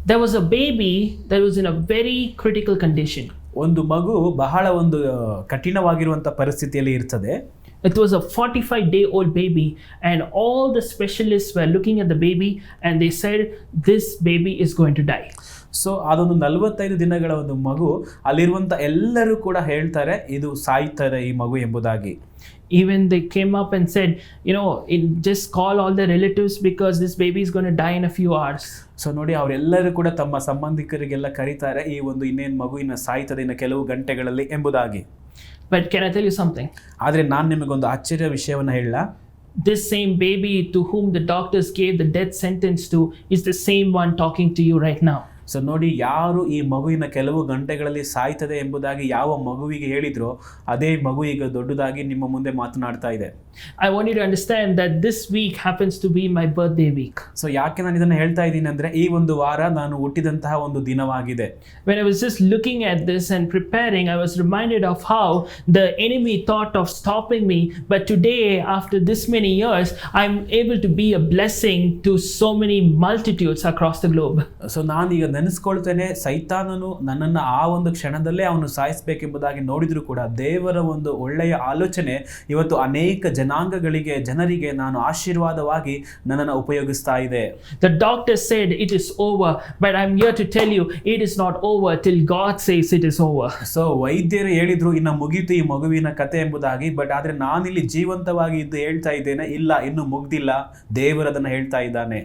There was a baby that was in a very critical condition. ಒಂದು ಮಗು ಬಹಳ ಒಂದು ಕಠಿಣವಾಗಿರುವಂಥ ಪರಿಸ್ಥಿತಿಯಲ್ಲಿ ಇರ್ತದೆ. It was a 45-day-old baby, and all the specialists were looking at the baby and they said, this baby is going to die. So ಅದೊಂದು 45 ದಿನಗಳ ಒಂದು ಮಗು, ಅಲ್ಲಿರುವಂಥ ಎಲ್ಲರೂ ಕೂಡ ಹೇಳ್ತಾರೆ ಇದು ಸಾಯ್ತದೆ ಈ ಮಗು ಎಂಬುದಾಗಿ. Even they came up and said, just call all the relatives because this baby is going to die in a few hours. So ನೋಡಿ, ಅವರೆಲ್ಲರೂ ಕೂಡ ತಮ್ಮ ಸಂಬಂಧಿಕರಿಗೆಲ್ಲ ಕರೀತಾರೆ, ಈ ಒಂದು ಇನ್ನೇನು ಮಗು ಇನ್ನು ಸಾಯ್ತದೆ ಇನ್ನು ಕೆಲವು ಗಂಟೆಗಳಲ್ಲಿ ಎಂಬುದಾಗಿ. But can I tell you something? ಆದರೆ ನಾನು ನಿಮಗೊಂದು ಆಶ್ಚರ್ಯ ವಿಷಯವನ್ನು ಹೇಳಲ್ಲ. This same baby to whom the doctors gave the death sentence to is the same one talking to you right now. So ನೋಡಿ, ಯಾರು ಈ ಮಗುವಿನ ಕೆಲವು ಗಂಟೆಗಳಲ್ಲಿ ಸಾಯ್ತದೆ ಎಂಬುದಾಗಿ ಯಾವ ಮಗುವಿಗೆ ಹೇಳಿದ್ರೋ ಅದೇ ಮಗು ಈಗ ದೊಡ್ಡದಾಗಿ ನಿಮ್ಮ ಮುಂದೆ ಮಾತನಾಡ್ತಾ ಇದೆ. I want you to understand that this week happens to be my birthday week. So ಯಾಕೆ ನಾನು ಇದನ್ನು ಹೇಳ್ತಾ ಇದ್ದೀನಿ ಅಂದರೆ, ಈ ಒಂದು ವಾರ ನಾನು ಹುಟ್ಟಿದಂತಹ ಒಂದು ದಿನವಾಗಿದೆ. When I was just looking at this and preparing, I was reminded of how the enemy thought of stopping me, but today, after this many years, I'm able to be a blessing to so many multitudes across the globe. So ನಾನೀಗ ನೆನೆಸ್ಕೊಳ್ತೇನೆ, ಸೈತಾನನು ನನ್ನನ್ನು ಆ ಒಂದು ಕ್ಷಣದಲ್ಲೇ ಅವನು ಸಾಯಿಸಬೇಕೆಂಬುದಾಗಿ ನೋಡಿದ್ರು ಕೂಡ ದೇವರ ಒಂದು ಒಳ್ಳೆಯ ಆಲೋಚನೆ ಇವತ್ತು ಅನೇಕ ಜನಾಂಗಗಳಿಗೆ, ಜನರಿಗೆ ನಾನು ಆಶೀರ್ವಾದವಾಗಿ ನನ್ನನ್ನು ಉಪಯೋಗಿಸ್ತಾ ಇದೆ. The doctor said it is over, but I'm here to tell you it is not over till God says it is over. So ವೈದ್ಯರು ಹೇಳಿದ್ರು ಇನ್ನು ಮುಗೀತು ಈ ಮಗುವಿನ ಕತೆ ಎಂಬುದಾಗಿ, ಬಟ್ ಆದರೆ ನಾನಿಲ್ಲಿ ಜೀವಂತವಾಗಿ ಇದ್ದು ಹೇಳ್ತಾ ಇದ್ದೇನೆ, ಇಲ್ಲ ಇನ್ನು ಮುಗ್ದಿಲ್ಲ, ದೇವರದನ್ನು ಹೇಳ್ತಾ ಇದ್ದಾನೆ.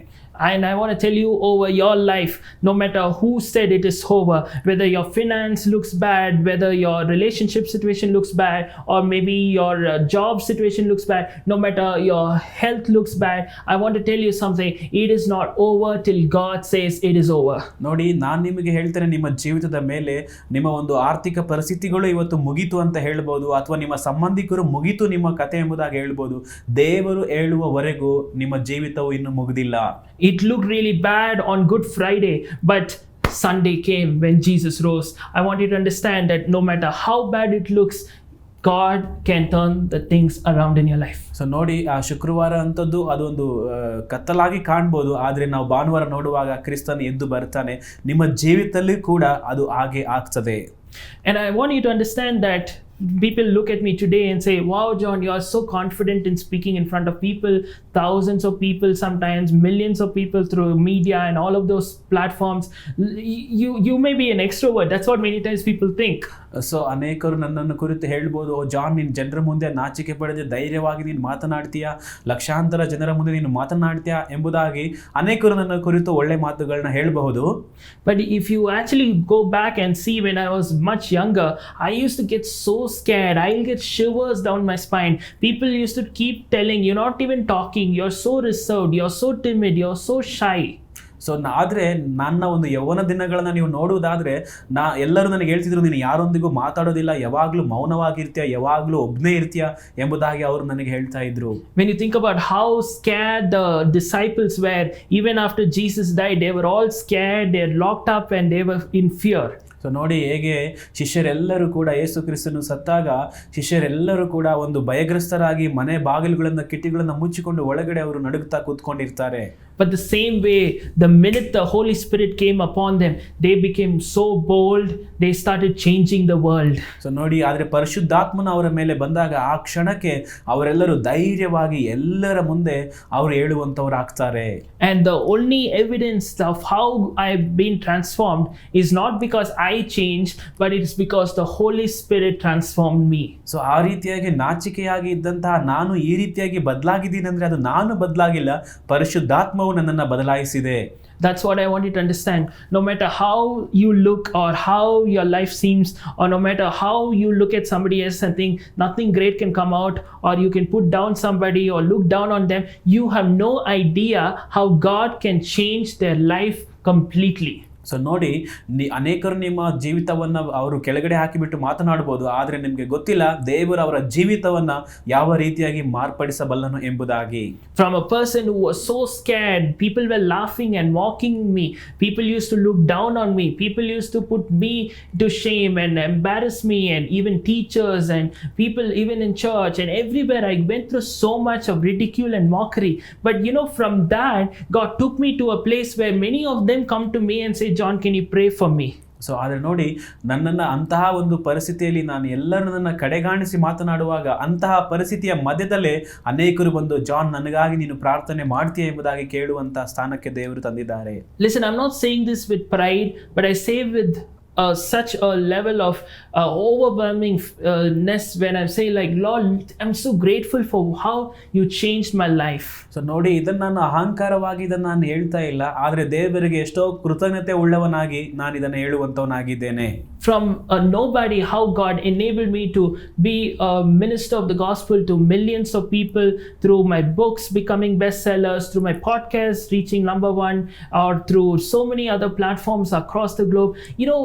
And I want to tell you, over your life, no matter who said it is over, whether your finance looks bad, whether your relationship situation looks bad, or maybe your job situation looks bad, no matter your health looks bad, I want to tell you something, it is not over till God says it is over. ನೋಡಿ, ನಾನು ನಿಮಗೆ ಹೇಳ್ತೇನೆ, ನಿಮ್ಮ ಜೀವಿತದ ಮೇಲೆ ನಿಮ್ಮ ಒಂದು ಆರ್ಥಿಕ ಪರಿಸ್ಥಿತಿಗಳು ಇವತ್ತು ಮುಗೀತು ಅಂತ ಹೇಳ್ಬೋದು, ಅಥವಾ ನಿಮ್ಮ ಸಂಬಂಧಿಕರು ಮುಗೀತು ನಿಮ್ಮ ಕತೆ ಎಂಬುದಾಗಿ ಹೇಳ್ಬೋದು. ದೇವರು ಹೇಳುವವರೆಗೂ ನಿಮ್ಮ ಜೀವಿತವು ಇನ್ನು ಮುಗಿದಿಲ್ಲ. It looked really bad on Good Friday, but Sunday came when Jesus rose. I want you to understand that no matter how bad it looks, God can turn the things around in your life. So ನೋಡಿ, ಆ ಶುಕ್ರವಾರ ಅಂತದ್ದು ಅದೊಂದು ಕತ್ತಲಾಗಿ ಕಾಣ್ಬೋದು, ಆದರೆ ನಾವು ಭಾನುವಾರ ನೋಡುವಾಗ ಕ್ರಿಸ್ತನ್ ಎದ್ದು ಬರ್ತಾನೆ. ನಿಮ್ಮ ಜೀವಿತದಲ್ಲಿ ಕೂಡ ಅದು ಹಾಗೆ ಆಗ್ತದೆ. And I want you to understand that people look at me today and say, wow, John, you are so confident in speaking in front of people, thousands of people, sometimes millions of people through media and all of those platforms. You may be an extrovert. That's what many times people think. So ಅನೇಕರು ನನ್ನನ್ನು ಕುರಿತು ಹೇಳ್ಬೋದು, John, ನೀನು ಜನರ ಮುಂದೆ ನಾಚಿಕೆ ಪಡೆದು ಧೈರ್ಯವಾಗಿ ನೀನು ಮಾತನಾಡ್ತೀಯಾ, ಲಕ್ಷಾಂತರ ಜನರ ಮುಂದೆ ನೀನು ಮಾತನಾಡ್ತೀಯಾ ಎಂಬುದಾಗಿ ಅನೇಕರು ನನ್ನ ಕುರಿತು ಒಳ್ಳೆ ಮಾತುಗಳನ್ನ ಹೇಳಬಹುದು. But if you actually go back and see, when I was much younger, I used to get so scared. I'll get shivers down my spine. People used to keep telling, you're not even talking, you're so reserved, you're so timid, you're so shy. So ಆದರೆ ನನ್ನ ಒಂದು ಯೌವನ ದಿನಗಳನ್ನು ನೀವು ನೋಡುವುದಾದರೆ ಎಲ್ಲರೂ ನನಗೆ ಹೇಳ್ತಿದ್ರು, ನೀನು ಯಾರೊಂದಿಗೂ ಮಾತಾಡೋದಿಲ್ಲ, ಯಾವಾಗಲೂ ಮೌನವಾಗಿರ್ತೀಯ, ಯಾವಾಗಲೂ ಒಬ್ಬನೇ ಇರ್ತೀಯ ಎಂಬುದಾಗಿ ಅವರು ನನಗೆ ಹೇಳ್ತಾ ಇದ್ರು. When you think about how scared the disciples were, even after Jesus died, they were all scared, they're locked up and they were in fear. So ನೋಡಿ, ಹೇಗೆ ಶಿಷ್ಯರೆಲ್ಲರೂ ಕೂಡ ಯೇಸು ಕ್ರಿಸ್ತನು ಸತ್ತಾಗ ಶಿಷ್ಯರೆಲ್ಲರೂ ಕೂಡ ಒಂದು ಭಯಗ್ರಸ್ತರಾಗಿ ಮನೆ ಬಾಗಿಲುಗಳನ್ನು, ಕಿಟಕಿಗಳನ್ನು ಮುಚ್ಚಿಕೊಂಡು ಒಳಗಡೆ ಅವರು ನಡುಗುತ್ತಾ ಕೂತ್ಕೊಂಡಿರ್ತಾರೆ. But the same way, the minute the Holy Spirit came upon them, they became so bold, they started changing the world. So ನೋಡಿ, ಆದರೆ ಪರಿಶುದ್ಧಾತ್ಮನ ಅವರ ಮೇಲೆ ಬಂದಾಗ ಆ ಕ್ಷಣಕ್ಕೆ ಅವರೆಲ್ಲರೂ ಧೈರ್ಯವಾಗಿ ಎಲ್ಲರ ಮುಂದೆ ಅವರು ಹೇಳುವಂಥವ್ರು ಆಗ್ತಾರೆ. And the only evidence of how I've been transformed is not because I changed, but it is because the Holy Spirit transformed me. So ಆ ರೀತಿಯಾಗಿ ನಾಚಿಕೆಯಾಗಿ ಇದ್ದಂತಹ ನಾನು ಈ ರೀತಿಯಾಗಿ ಬದಲಾಗಿದ್ದೀನಿ ಅಂದರೆ ಅದು ನಾನು ಬದಲಾಗಿಲ್ಲ, ಪರಿಶುದ್ಧಾತ್ಮವು ನನ್ನನ್ನು ಬದಲಾಯಿಸಿದೆ. That's what I want you to understand. No matter how you look or how your life seems, or no matter how you look at somebody else and think nothing great can come out, or you can put down somebody or look down on them, you have no idea how God can change their life completely. So ನೋಡಿ, ಅನೇಕರು ನಿಮ್ಮ ಜೀವಿತವನ್ನು ಅವರು ಕೆಳಗಡೆ ಹಾಕಿಬಿಟ್ಟು ಮಾತನಾಡ್ಬೋದು, ಆದರೆ ನಿಮಗೆ ಗೊತ್ತಿಲ್ಲ ದೇವರು ಅವರ ಜೀವಿತವನ್ನು ಯಾವ ರೀತಿಯಾಗಿ ಮಾರ್ಪಡಿಸಬಲ್ಲನು ಎಂಬುದಾಗಿ. From a person who was so scared, people were laughing and mocking me. People used to look down on me. People used to put me to shame and embarrass me, and even teachers and people even in church and everywhere. I went through so much of ridicule and mockery. But from that, God took me to a place where many of them come to me and say, John, can you pray for me? So ಆದರೆ ನೋಡಿ, ನನ್ನನ್ನು ಅಂತಹ ಒಂದು ಪರಿಸ್ಥಿತಿಯಲ್ಲಿ ನಾನು ಎಲ್ಲರನ್ನ ಕಡೆಗಾಣಿಸಿ ಮಾತನಾಡುವಾಗ ಅಂತಹ ಪರಿಸ್ಥಿತಿಯ ಮಧ್ಯದಲ್ಲೇ ಅನೇಕರು ಬಂದು, ಜಾನ್, ನನಗಾಗಿ ನೀನು ಪ್ರಾರ್ಥನೆ ಮಾಡ್ತೀಯ ಎಂಬುದಾಗಿ ಕೇಳುವಂತಹ ಸ್ಥಾನಕ್ಕೆ ದೇವರು ತಂದಿದ್ದಾರೆ. Listen, I'm not saying this with pride, but I say with such a level of overwhelmingness when I say, like, Lord, I'm so grateful for how you changed my life. So ನೋಡಿ, ಇದನ್ನು ನಾನು ಅಹಂಕಾರವಾಗಿ ಇದನ್ನು ನಾನು ಹೇಳ್ತಾ ಇಲ್ಲ, ಆದರೆ ದೇವರಿಗೆ ಎಷ್ಟೋ ಕೃತಜ್ಞತೆ ಉಳ್ಳವನಾಗಿ ನಾನು ಇದನ್ನು ಹೇಳುವಂಥವನಾಗಿದ್ದೇನೆ. From nobody, how God enabled me to be a minister of the gospel to millions of people through my books becoming bestsellers, through my podcast reaching number 1, or through so many other platforms across the globe.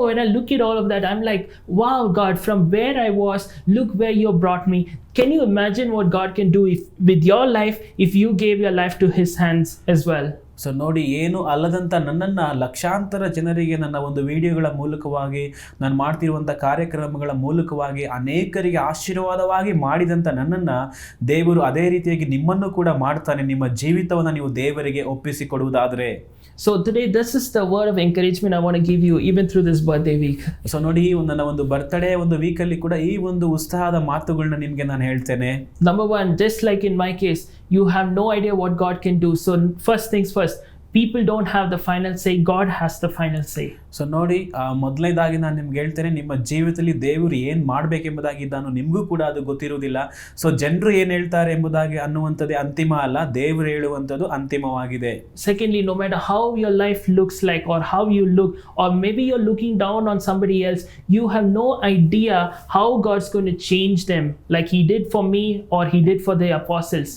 When I look at all of that, I'm like, wow, God, from where I was, look where you brought me. Can you imagine what God can do with your life if you gave your life to His hands as well? So ನೋಡಿ, ಏನು ಅಲ್ಲದಂಥ ನನ್ನನ್ನು ಲಕ್ಷಾಂತರ ಜನರಿಗೆ ನನ್ನ ಒಂದು ವಿಡಿಯೋಗಳ ಮೂಲಕವಾಗಿ, ನಾನು ಮಾಡ್ತಿರುವಂಥ ಕಾರ್ಯಕ್ರಮಗಳ ಮೂಲಕವಾಗಿ ಅನೇಕರಿಗೆ ಆಶೀರ್ವಾದವಾಗಿ ಮಾಡಿದಂಥ ನನ್ನನ್ನು ದೇವರು ಅದೇ ರೀತಿಯಾಗಿ ನಿಮ್ಮನ್ನು ಕೂಡ ಮಾಡ್ತಾನೆ, ನಿಮ್ಮ ಜೀವಿತವನ್ನು ನೀವು ದೇವರಿಗೆ ಒಪ್ಪಿಸಿಕೊಡುವುದಾದರೆ. So today, this is the word of encouragement I want to give you even through this birthday week. So ನೋಡಿ, ನನ್ನ ಒಂದು ಬರ್ತ್ಡೇ ಒಂದು ವೀಕಲ್ಲಿ ಕೂಡ ಈ ಒಂದು ಉತ್ಸಾಹದ ಮಾತುಗಳನ್ನ ನಿಮಗೆ ನಾನು ಹೇಳ್ತೇನೆ. Number 1, just like in my case, you have no idea what God can do. So first things first, people don't have the final say, God has the final say. So ನೋಡಿ, ಮೊದಲನೇದಾಗಿ ನಾನು ನಿಮ್ಗೆ ಹೇಳ್ತೇನೆ, ನಿಮ್ಮ ಜೀವಿತದಲ್ಲಿ ದೇವರು ಏನು ಮಾಡಬೇಕೆಂಬುದಾಗಿ ನಿಮಗೂ ಕೂಡ ಅದು ಗೊತ್ತಿರುವುದಿಲ್ಲ. ಸೊ ಜನರು ಏನು ಹೇಳ್ತಾರೆ ಎಂಬುದಾಗಿ ಅನ್ನುವಂಥದ್ದೇ ಅಂತಿಮ ಅಲ್ಲ, ದೇವರು ಹೇಳುವಂಥದ್ದು ಅಂತಿಮವಾಗಿದೆ. Secondly, no matter how your life looks like or how you look, or maybe you're looking down on somebody else, you have no idea how God's going to change them, like He did for me or He did for the apostles.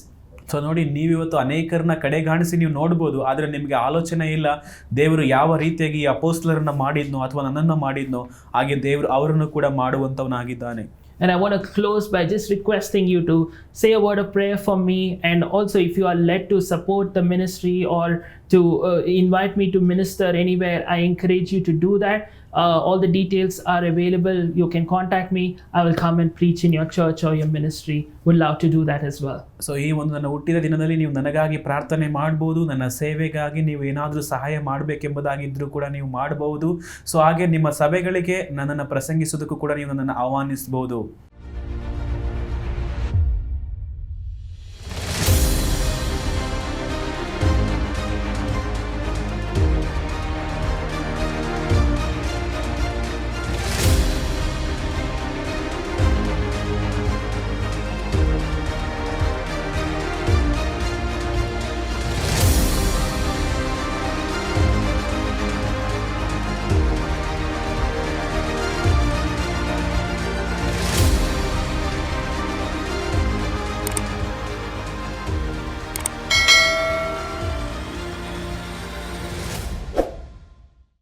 So ನೋಡಿ, ನೀವಿವತ್ತು ಅನೇಕರನ್ನ ಕಡೆಗಾಣಿಸಿ ನೀವು ನೋಡ್ಬೋದು, ಆದರೆ ನಿಮಗೆ ಆಲೋಚನೆ ಇಲ್ಲ ದೇವರು ಯಾವ ರೀತಿಯಾಗಿ ಈ ಅಪೋಸ್ತಲರನ್ನ ಮಾಡಿದ್ನೋ ಅಥವಾ ನನ್ನನ್ನು ಮಾಡಿದ್ನೋ ಹಾಗೆ ದೇವರು ಅವರನ್ನು ಕೂಡ ಮಾಡುವಂಥವನಾಗಿದ್ದಾನೆ. And I want to close by just requesting you to say a word of prayer for me, and also if you are led to support the ministry or to invite me to minister anywhere, I encourage you to do that. All the details are available. You can contact me. I will come and preach in your church or your ministry. Would love to do that as well. So ಈ ಒಂದು ನನ್ನ ಹುಟ್ಟಿದ ದಿನದಲ್ಲಿ ನೀವು ನನಗಾಗಿ ಪ್ರಾರ್ಥನೆ ಮಾಡ್ಬೋದು, ನನ್ನ ಸೇವೆಗಾಗಿ ನೀವು ಏನಾದರೂ ಸಹಾಯ ಮಾಡಬೇಕೆಂಬುದಾಗಿದ್ದರೂ ಕೂಡ ನೀವು ಮಾಡಬಹುದು. ಸೊ ಹಾಗೆ ನಿಮ್ಮ ಸಭೆಗಳಿಗೆ ನನ್ನನ್ನು ಪ್ರಸಂಗಿಸೋದಕ್ಕೂ ಕೂಡ ನೀವು ನನ್ನನ್ನು ಆಹ್ವಾನಿಸಬಹುದು.